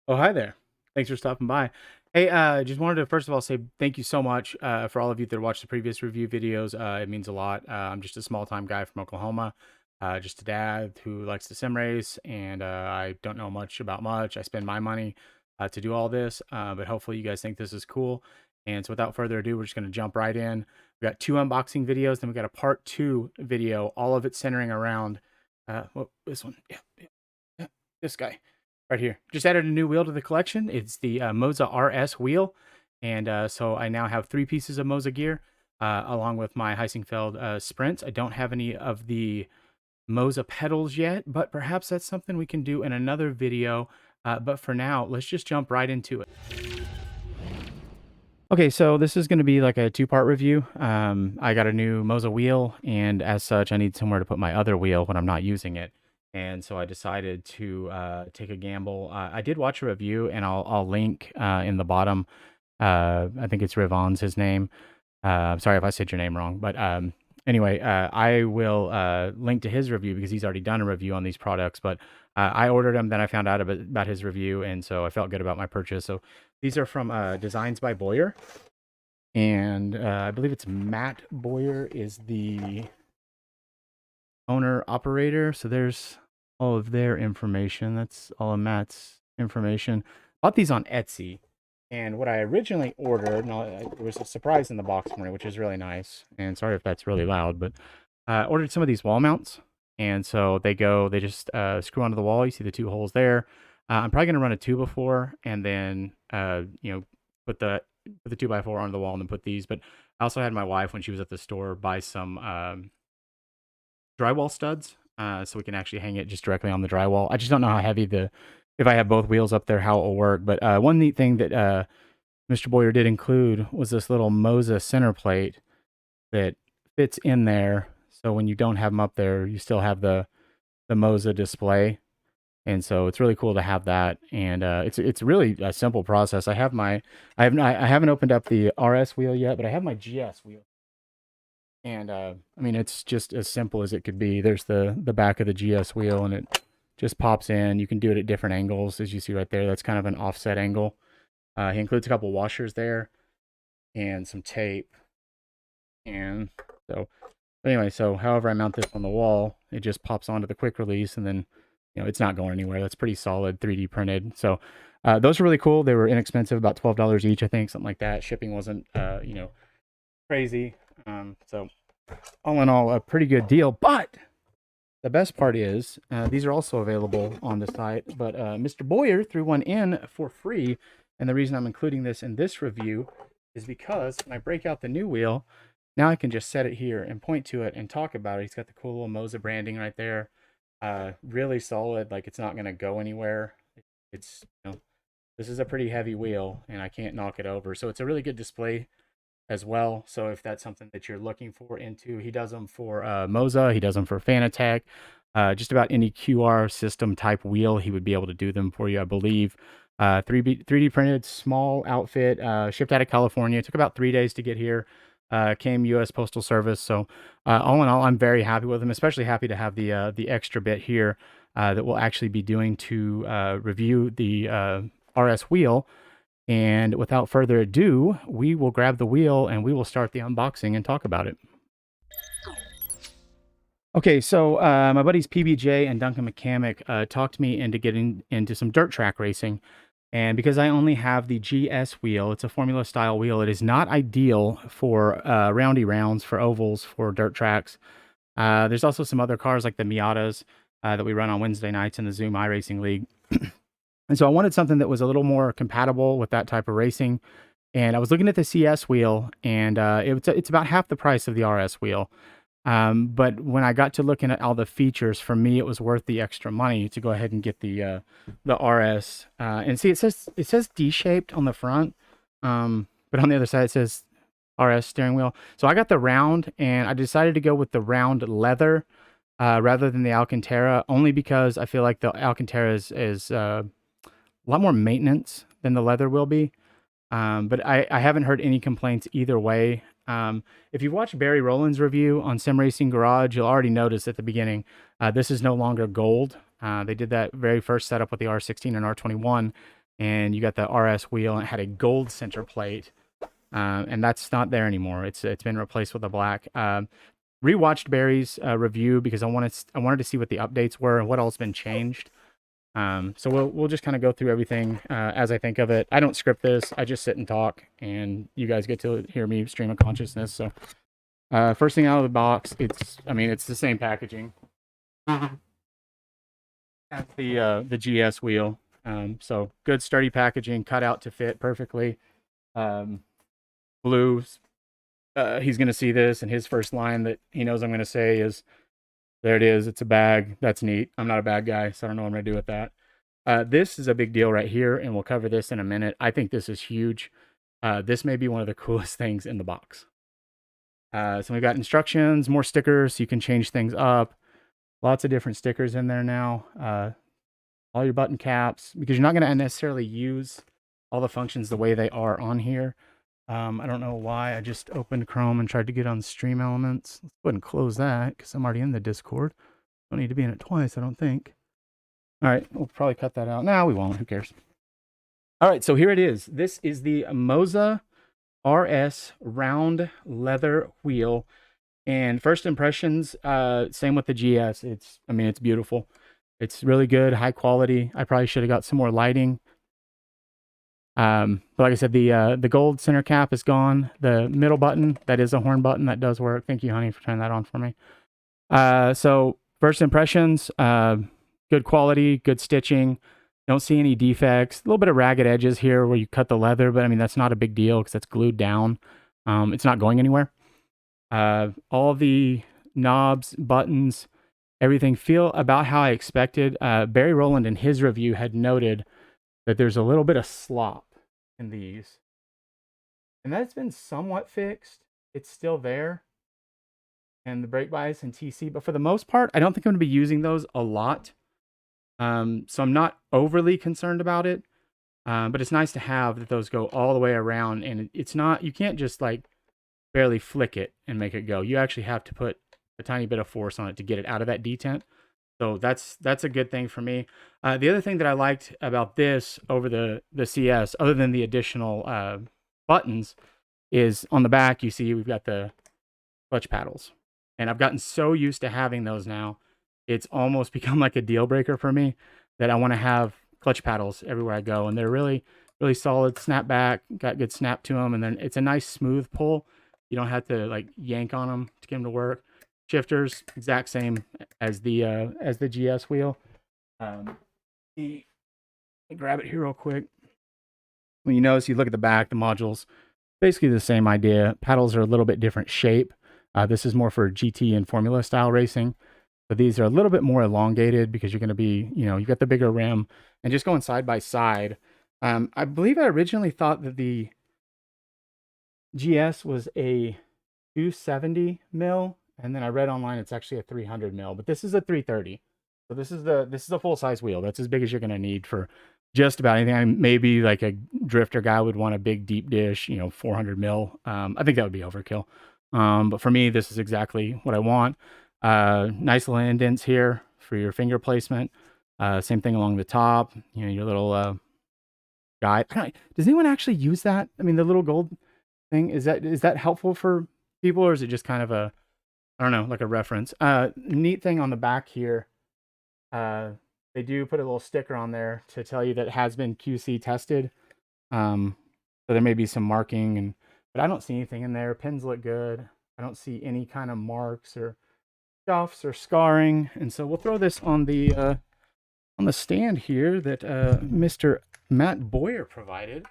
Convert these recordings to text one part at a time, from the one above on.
Oh, hi there. Thanks for stopping by. Hey, just wanted to first of all say thank you so much for all of you that watched the previous review videos. It means a lot. I'm just a small time guy from Oklahoma, just a dad who likes to sim race, and I don't know much about much. I spend my money to do all this, but hopefully you guys think this is cool. And so without further ado, we're just going to jump right in. We got two unboxing videos, then we got a part two video, all of it centering around, well, this one, yeah, this guy right here. Just added a new wheel to the collection. It's the Moza RS Wheel. And so I now have three pieces of Moza gear along with my Heisingfeld Sprints. I don't have any of the Moza pedals yet, but perhaps that's something we can do in another video. But for now, let's just jump right into it. Okay, so this is going to be like a two-part review. I got a new Moza wheel, and as such, I need somewhere to put my other wheel when I'm not using it. And so I decided to take a gamble. I did watch a review, and I'll link in the bottom. I think it's Rivon's his name. Sorry if I said your name wrong, but anyway, I will link to his review because he's already done a review on these products. But I ordered them, then I found out about his review, and so I felt good about my purchase. So these are from Designs by Boyer, and I believe it's Matt Boyer is the owner operator. So there's all of their information. That's all of Matt's information. Bought these on Etsy. And what I originally ordered, there was a surprise in the box for me, which is really nice. And sorry if that's really loud, but I ordered some of these wall mounts. And so they just screw onto the wall. You see the two holes there. I'm probably going to run a 2x4 and then, put the 2x4 onto the wall and then put these. But I also had my wife, when she was at the store, buy some drywall studs so we can actually hang it just directly on the drywall. I just don't know how heavy if I have both wheels up there, how it will work. But one neat thing that Mr. Boyer did include was this little Moza center plate that fits in there. So when you don't have them up there, you still have the Moza display. And so it's really cool to have that. And it's really a simple process. I haven't opened up the RS wheel yet, but I have my GS wheel. And I mean, it's just as simple as it could be. There's the back of the GS wheel, and it just pops in. You can do it at different angles, as you see right there. That's kind of an offset angle. He includes a couple washers there and some tape. And so anyway, so however I mount this on the wall, it just pops onto the quick release, and then it's not going anywhere. That's pretty solid 3D printed. So those were really cool. They were inexpensive, about $12 each, I think, something like that. Shipping wasn't crazy. So all in all, a pretty good deal. But the best part is these are also available on the site. But Mr. Boyer threw one in for free. And the reason I'm including this in this review is because when I break out the new wheel, now I can just set it here and point to it and talk about it. He's got the cool little Moza branding right there. Really solid. Like, it's not going to go anywhere. It's, this is a pretty heavy wheel, and I can't knock it over. So it's a really good display as well. So if that's something that you're looking for into, he does them for Moza, he does them for Fanatec, just about any QR system type wheel, he would be able to do them for you, I believe. 3D printed, small outfit, shipped out of California. It took about 3 days to get here. Came U.S. Postal Service. So all in all, I'm very happy with them. Especially happy to have the extra bit here that we'll actually be doing to review the RS wheel. And without further ado, we will grab the wheel and we will start the unboxing and talk about it. Okay, so my buddies PBJ and Duncan McCamick talked me into getting into some dirt track racing. And because I only have the GS wheel, it's a Formula style wheel, it is not ideal for roundy rounds, for ovals, for dirt tracks. There's also some other cars like the Miatas that we run on Wednesday nights in the Zoom iRacing League. And so I wanted something that was a little more compatible with that type of racing. And I was looking at the CS wheel, and it's about half the price of the RS wheel. But when I got to looking at all the features, for me, it was worth the extra money to go ahead and get the RS. And see, it says D-shaped on the front, but on the other side it says RS steering wheel. So I got the round, and I decided to go with the round leather rather than the Alcantara, only because I feel like the Alcantara is a lot more maintenance than the leather will be. But I haven't heard any complaints either way. If you've watched Barry Rowland's review on Sim Racing Garage, you'll already notice at the beginning, this is no longer gold. They did that very first setup with the R16 and R21, and you got the RS wheel, and it had a gold center plate, and that's not there anymore. It's been replaced with a black. Rewatched Barry's review because I wanted to see what the updates were and what all's been changed. So we'll just kind of go through everything as I think of it. I don't script this. I just sit and talk, and you guys get to hear me stream of consciousness. So first thing out of the box, it's the same packaging. That's the GS wheel. So good sturdy packaging, cut out to fit perfectly. Blues. He's gonna see this, and his first line that he knows I'm gonna say is, "There it is. It's a bag. That's neat." I'm not a bag guy, so I don't know what I'm gonna do with that. This is a big deal right here, and we'll cover this in a minute. I think this is huge. This may be one of the coolest things in the box. So we've got instructions, more stickers, so you can change things up. Lots of different stickers in there now. All your button caps, because you're not going to necessarily use all the functions the way they are on here. I don't know why I just opened Chrome and tried to get on Stream Elements. Let's go ahead and close that because I'm already in the Discord. Don't need to be in it twice, I don't think. All right, we'll probably cut that out. No, we won't. Who cares? All right, so here it is. This is the Moza RS round leather wheel. And first impressions, same with the GS. It's beautiful. It's really good, high quality. I probably should have got some more lighting. But like I said, the gold center cap is gone. The middle button, that is a horn button, that does work. Thank you, honey, for turning that on for me. So first impressions, good quality, good stitching. Don't see any defects. A little bit of ragged edges here where you cut the leather, but that's not a big deal because that's glued down. It's not going anywhere. All the knobs, buttons, everything feel about how I expected. Barry Rowland in his review had noted that there's a little bit of slop in these. And that's been somewhat fixed. It's still there. And the brake bias and TC, but for the most part, I don't think I'm going to be using those a lot. So I'm not overly concerned about it. But it's nice to have that those go all the way around, and it's not, you can't just like barely flick it and make it go. You actually have to put a tiny bit of force on it to get it out of that detent. So that's a good thing for me. The other thing that I liked about this over the CS, other than the additional buttons, is on the back, you see we've got the clutch paddles. And I've gotten so used to having those now, it's almost become like a deal breaker for me that I want to have clutch paddles everywhere I go. And they're really, really solid, snap back, got good snap to them. And then it's a nice smooth pull. You don't have to like yank on them to get them to work. Shifters, exact same as the GS wheel. Let me grab it here real quick. When you notice, you look at the back, the modules, basically the same idea. Paddles are a little bit different shape. This is more for GT and Formula style racing. But these are a little bit more elongated because you're going to be, you've got the bigger rim. And just going side by side, I believe I originally thought that the GS was a 270 mil, and then I read online it's actually a 300 mil, but this is a 330. So this is a full size wheel. That's as big as you're going to need for just about anything. Maybe like a drifter guy would want a big deep dish, 400 mil. I think that would be overkill. But for me, this is exactly what I want. Nice little indents here for your finger placement. Same thing along the top. Your little guide. Does anyone actually use that? The little gold thing, is that helpful for people, or is it just kind of a, I don't know, like a reference? Neat thing on the back here. They do put a little sticker on there to tell you that it has been QC tested. So there may be some marking, but I don't see anything in there. Pins look good. I don't see any kind of marks or scuffs or scarring. And so we'll throw this on the stand here that Mr. Matt Boyer provided.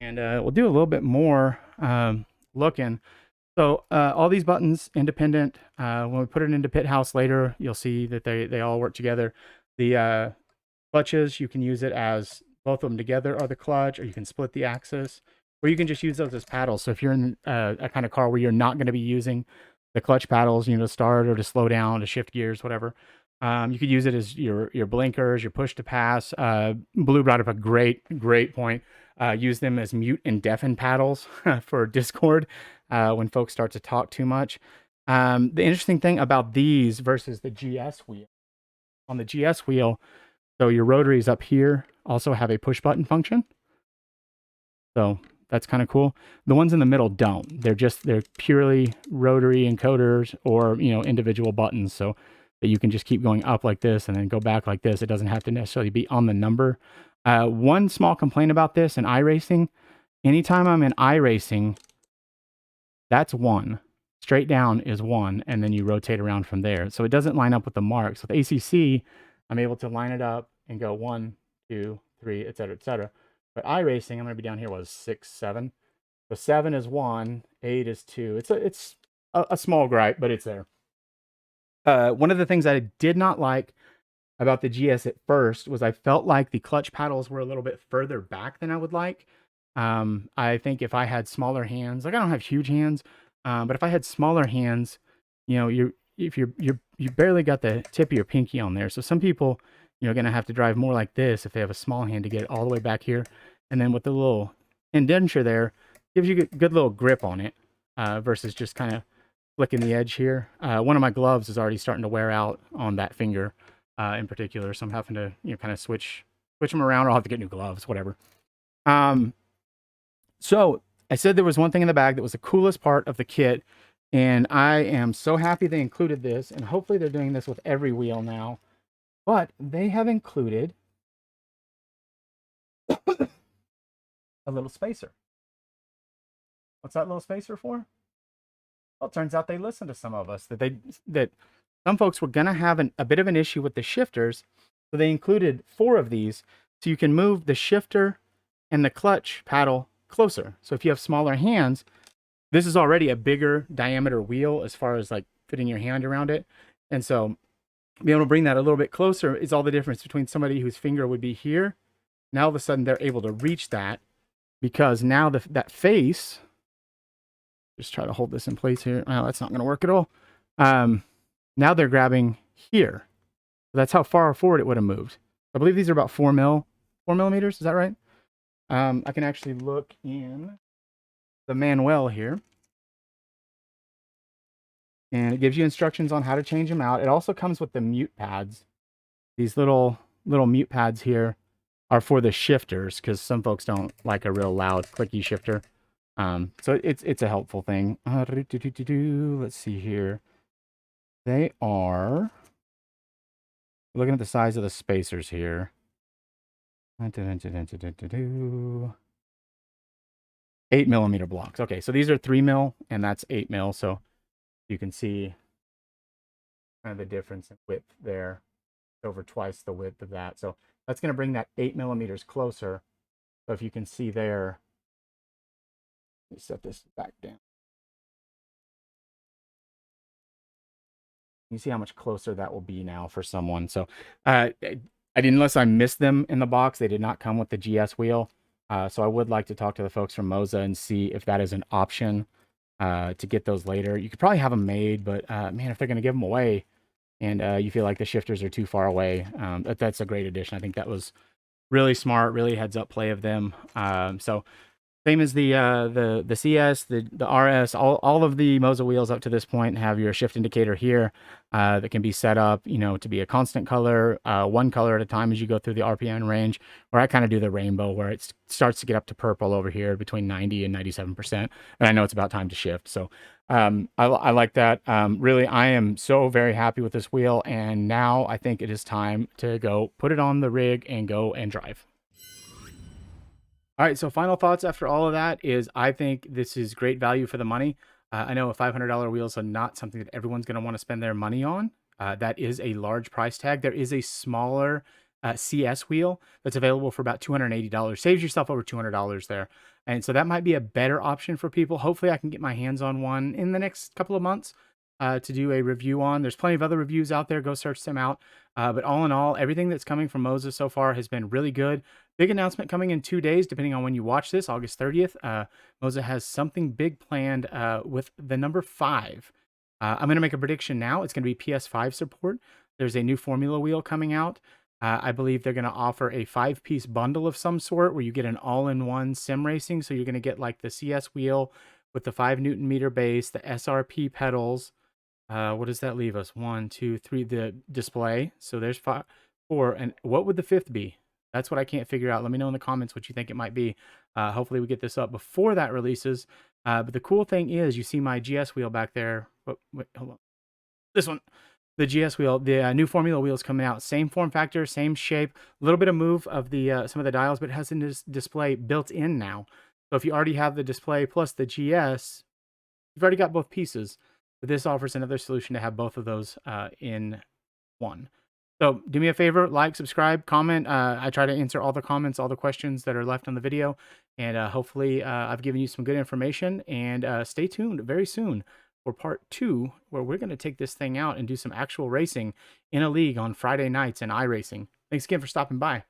And we'll do a little bit more looking. So all these buttons independent. When we put it into Pit House later, you'll see that they all work together. The clutches, you can use it as both of them together are the clutch, or you can split the axis, or you can just use those as paddles. So if you're in a kind of car where you're not going to be using the clutch paddles, to start or to slow down, to shift gears, whatever, you could use it as your blinkers, your push to pass. Blue brought up a great point. Use them as mute and deafen paddles for Discord when folks start to talk too much. The interesting thing about these versus the GS wheel, on the GS wheel, so your rotary is up here also have a push button function. So that's kind of cool. The ones in the middle don't. They're purely rotary encoders or, individual buttons. So that you can just keep going up like this and then go back like this. It doesn't have to necessarily be on the number. One small complaint about this in iRacing, anytime I'm in iRacing, that's 1. Straight down is 1, and then you rotate around from there. So it doesn't line up with the marks. With ACC, I'm able to line it up and go 1, 2, 3, etc., etc. But iRacing, I'm going to be down here, was 6, 7. So 7 is 1, 8 is 2. It's a small gripe, but it's there. One of the things I did not like about the GS at first was I felt like the clutch paddles were a little bit further back than I would like. I think if I had smaller hands, like I don't have huge hands, but if I had smaller hands, you barely got the tip of your pinky on there. So some people, are going to have to drive more like this if they have a small hand to get it all the way back here. And then with the little indenture there, gives you a good little grip on it, versus just kind of flicking the edge here. One of my gloves is already starting to wear out on that finger, in particular. So I'm having to, kind of switch them around, or I'll have to get new gloves, whatever. So I said there was one thing in the bag that was the coolest part of the kit, and I am so happy they included this, and hopefully they're doing this with every wheel now, but they have included a little spacer. What's that little spacer for? Well, it turns out they listened to some of us, that some folks were going to have a bit of an issue with the shifters, so they included 4 of these, so you can move the shifter and the clutch paddle closer. So if you have smaller hands, this is already a bigger diameter wheel as far as like fitting your hand around it. And so being able to bring that a little bit closer is all the difference between somebody whose finger would be here. Now all of a sudden they're able to reach that, because now that face, just try to hold this in place here. Well, that's not going to work at all. Now they're grabbing here. That's how far forward it would have moved. I believe these are about 4 millimeters. Is that right? I can actually look in the manual here, and it gives you instructions on how to change them out. It also comes with the mute pads. These little mute pads here are for the shifters, because some folks don't like a real loud clicky shifter. So it's a helpful thing. Let's see here. They are, looking at the size of the spacers here. 8 millimeter blocks. Okay, so these are 3 mil, and that's 8 mil. So you can see kind of the difference in width there. Over twice the width of that. So that's going to bring that 8 millimeters closer. So if you can see there, let me set this back down. You see how much closer that will be now for someone. So I didn't, unless I missed them in the box, they did not come with the GS wheel. So I would like to talk to the folks from Moza and see if that is an option to get those later. You could probably have them made, but man, if they're going to give them away and you feel like the shifters are too far away, that's a great addition. I think that was really smart, really heads up play of them. So same as the CS, the RS, all of the Moza wheels up to this point have your shift indicator here that can be set up, to be a constant color, one color at a time as you go through the RPM range. Or I kind of do the rainbow, where it starts to get up to purple over here between 90 and 97%. And I know it's about time to shift. So I like that. Really, I am so very happy with this wheel. And now I think it is time to go put it on the rig and go and drive. All right, so final thoughts after all of that is I think this is great value for the money. I know a $500 wheels are not something that everyone's going to want to spend their money on. That is a large price tag. There is a smaller CS wheel that's available for about $280. Saves yourself over $200 there. And so that might be a better option for people. Hopefully I can get my hands on one in the next couple of months to do a review on. There's plenty of other reviews out there. Go search them out. But all in all, everything that's coming from Moza so far has been really good. Big announcement coming in 2 days, depending on when you watch this, August 30th. Moza has something big planned with the number 5. I'm going to make a prediction now. It's going to be PS5 support. There's a new Formula wheel coming out. I believe they're going to offer a 5-piece bundle of some sort where you get an all-in-one sim racing. So you're going to get like the CS wheel with the 5 Newton meter base, the SRP pedals. What does that leave us? 1, 2, 3, the display. So there's 4. And what would the 5th be? That's what I can't figure out. Let me know in the comments what you think it might be. Hopefully we get this up before that releases. But the cool thing is, you see my GS wheel back there. Oh, wait, hold on. This one, the GS wheel, the new Formula wheels coming out. Same form factor, same shape. A little bit of move of the some of the dials, but it has a display built in now. So if you already have the display plus the GS, you've already got both pieces. But this offers another solution to have both of those in one. So do me a favor, like, subscribe, comment. I try to answer all the comments, all the questions that are left on the video. And hopefully I've given you some good information. And stay tuned very soon for part 2, where we're going to take this thing out and do some actual racing in a league on Friday nights in iRacing. Thanks again for stopping by.